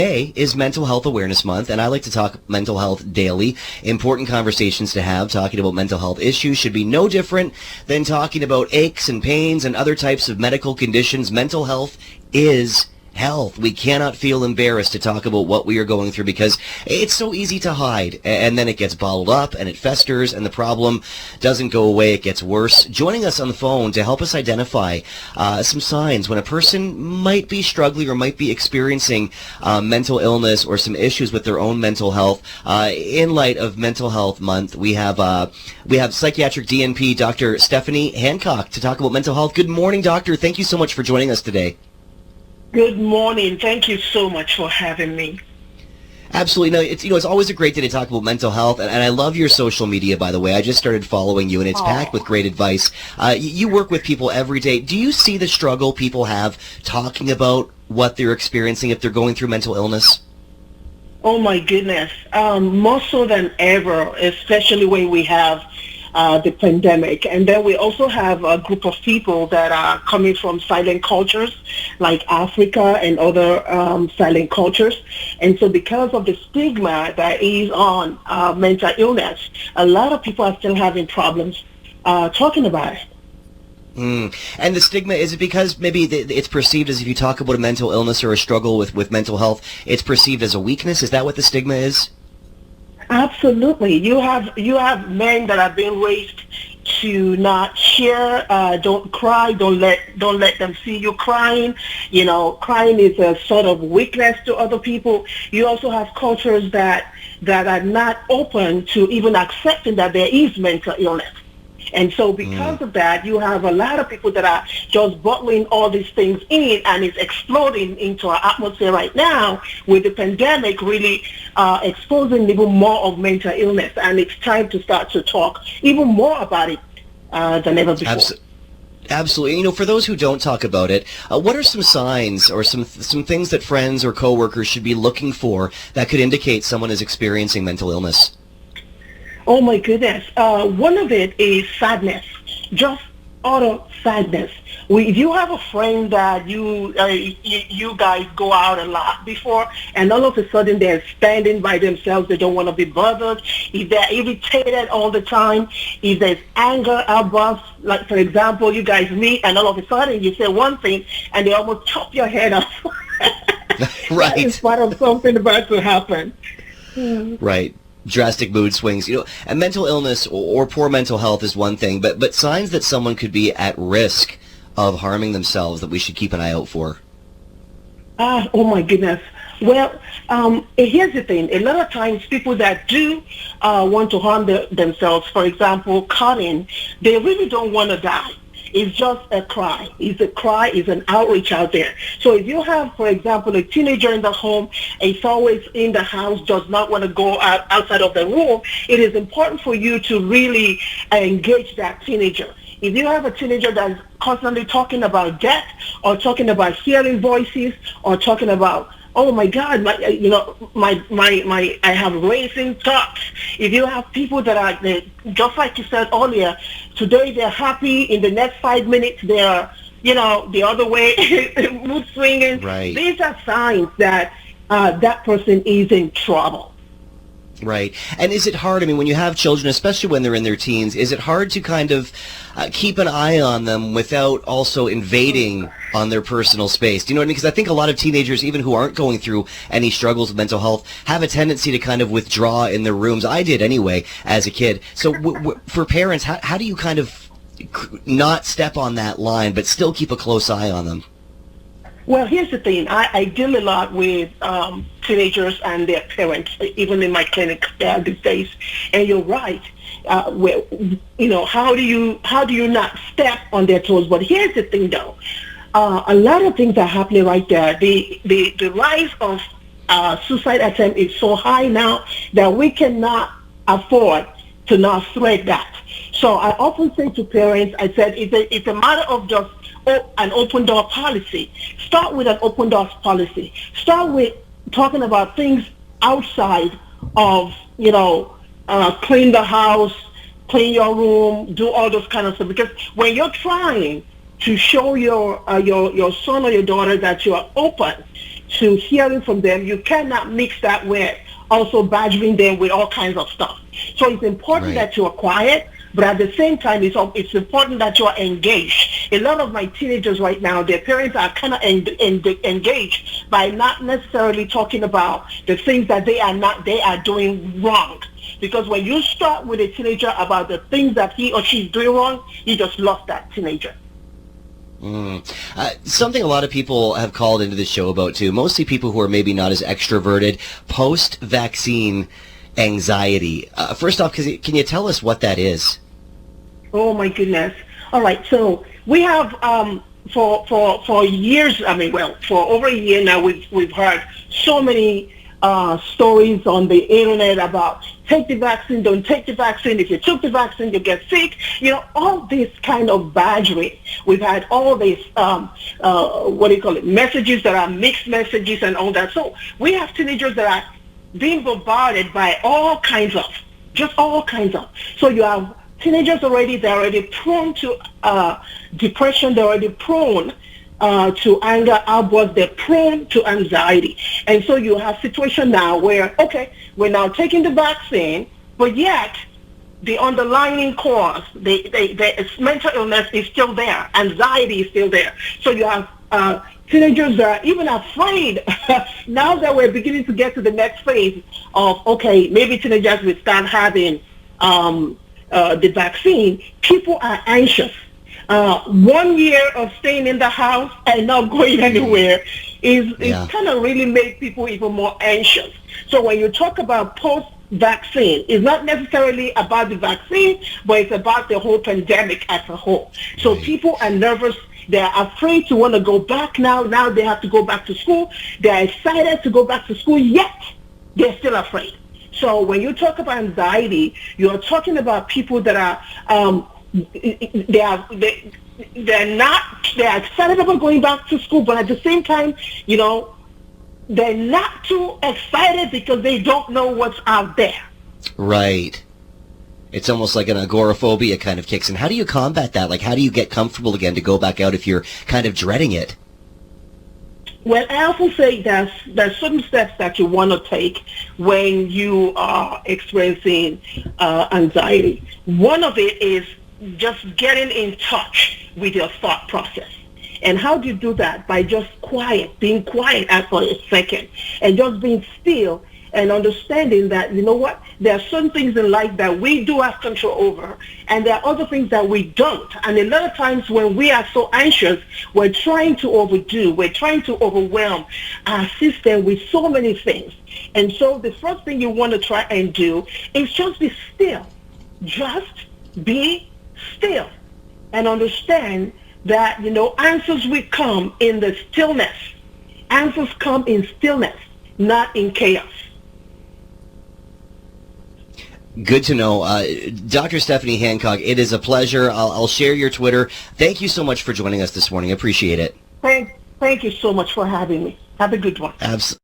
Today is Mental Health Awareness Month, and I like to talk mental health daily. Important conversations to have. Talking about mental health issues should be no different than talking about aches and pains and other types of medical conditions. Mental health is health. We cannot feel embarrassed to talk about what we are going through because it's so easy to hide, and then it gets bottled up and it festers and the problem doesn't go away, it gets worse. Joining us on the phone to help us identify some signs when a person might be struggling or might be experiencing mental illness or some issues with their own mental health. In light of Mental Health Month, we have psychiatric DNP Dr. Stephanie Hancock to talk about mental health. Good morning, doctor. Thank you so much for joining us today. Good morning. Thank you so much for having me. Absolutely. No, it's always a great day to talk about mental health, and I love your social media, by the way. I just started following you, and it's packed with great advice. You work with people every day. Do you see the struggle people have talking about what they're experiencing if they're going through mental illness? Oh my goodness. More so than ever, especially when we have the pandemic. And then we also have a group of people that are coming from silent cultures like Africa and other silent cultures. And so because of the stigma that is on mental illness, a lot of people are still having problems talking about it. And the stigma, is it because maybe it's perceived as if you talk about a mental illness or a struggle with mental health, it's perceived as a weakness? Is that what the stigma is? Absolutely. You have men that are being raised to not share, don't cry, don't let them see you crying. You know, crying is a sort of weakness to other people. You also have cultures that are not open to even accepting that there is mental illness. And so because of that, you have a lot of people that are just bottling all these things in, and it's exploding into our atmosphere right now with the pandemic really exposing even more of mental illness. And it's time to start to talk even more about it than ever before. Absolutely. You know, for those who don't talk about it, what are some signs or some things that friends or coworkers should be looking for that could indicate someone is experiencing mental illness? Oh my goodness. One of it is sadness, just utter sadness. If you have a friend that you guys go out a lot before, and all of a sudden they're standing by themselves, they don't want to be bothered, if they're irritated all the time, if there's anger outbursts, like for example, you guys meet and all of a sudden you say one thing and they almost chop your head off. Right. That is part of something about to happen. Right. Drastic mood swings, you know, and mental illness or poor mental health is one thing, but signs that someone could be at risk of harming themselves that we should keep an eye out for. Oh my goodness. Well, here's the thing. A lot of times people that do want to harm themselves, for example, cutting, they really don't want to die. It's just a cry. It's a cry. It's an outreach out there. So if you have, for example, a teenager in the home, it's always in the house, does not want to go outside of the room, it is important for you to really engage that teenager. If you have a teenager that's constantly talking about death or talking about hearing voices or talking about, oh my God, I have racing thoughts. If you have people that are, just like you said earlier, today they're happy, in the next 5 minutes they're, the other way, mood swinging. Right. These are signs that that person is in trouble. Right. And is it hard, I mean, when you have children, especially when they're in their teens, is it hard to kind of keep an eye on them without also invading on their personal space? Do you know what I mean? Because I think a lot of teenagers, even who aren't going through any struggles with mental health, have a tendency to kind of withdraw in their rooms. I did anyway as a kid. So for parents, how do you kind of not step on that line but still keep a close eye on them? Well, here's the thing. I deal a lot with teenagers and their parents, even in my clinic these days. And you're right. How do you not step on their toes? But here's the thing, though. A lot of things are happening right there. The rise of suicide attempt is so high now that we cannot afford to not thread that. So I often say to parents, I said, it's a matter of just an open door policy. Start with an open door policy. Start with talking about things outside of, clean the house, clean your room, do all those kind of stuff. Because when you're trying to show your son or your daughter that you are open to hearing from them. You cannot mix that with also badgering them with all kinds of stuff. So it's important that you are quiet, but at the same time, it's important that you are engaged. A lot of my teenagers right now, their parents are kind of engaged by not necessarily talking about the things that they are doing wrong. Because when you start with a teenager about the things that he or she is doing wrong, you just lost that teenager. Something a lot of people have called into the show about too, mostly people who are maybe not as extroverted, post-vaccine anxiety. First off, can you tell us what that is? Oh my goodness! All right, so we have for years. For over a year now, we've heard so many stories on the internet about take the vaccine, don't take the vaccine. If you took the vaccine, you get sick. You know, all this kind of badgering. We've had all these, messages that are mixed messages and all that. So we have teenagers that are being bombarded by all kinds of. So you have teenagers they're already prone to depression, they're already prone to anger outbursts, they're prone to anxiety. And so you have a situation now where, okay, we're now taking the vaccine, but yet the underlying cause, the mental illness is still there, anxiety is still there. So you have teenagers that are even afraid. Now that we're beginning to get to the next phase of, okay, maybe teenagers will start having the vaccine, people are anxious. 1 year of staying in the house and not going anywhere is kind of really made people even more anxious. So when you talk about post-vaccine, it's not necessarily about the vaccine, but it's about the whole pandemic as a whole. So people are nervous. They're afraid to want to go back now. Now they have to go back to school. They're excited to go back to school, yet they're still afraid. So when you talk about anxiety, you're talking about people that are they're excited about going back to school, but at the same time, you know, they're not too excited because they don't know what's out there. Right. It's almost like an agoraphobia kind of kicks in. How do you combat that? Like, how do you get comfortable again to go back out if you're kind of dreading it? Well, I often say there's certain steps that you want to take when you are experiencing anxiety. One of it is just getting in touch with your thought process. And how do you do that? By just being quiet for a second and just being still and understanding that, you know what, there are certain things in life that we do have control over and there are other things that we don't. And a lot of times when we are so anxious, we're trying to overwhelm our system with so many things. And so the first thing you want to try and do is just be still. Just be still and understand that, you know, answers will come in the stillness. Answers come in stillness, not in chaos. Good to know. Dr. Stephanie Hancock, it is a pleasure. I'll share your Twitter. Thank you so much for joining us this morning. I appreciate it. Thank you so much for having me. Have a good one. Absolutely.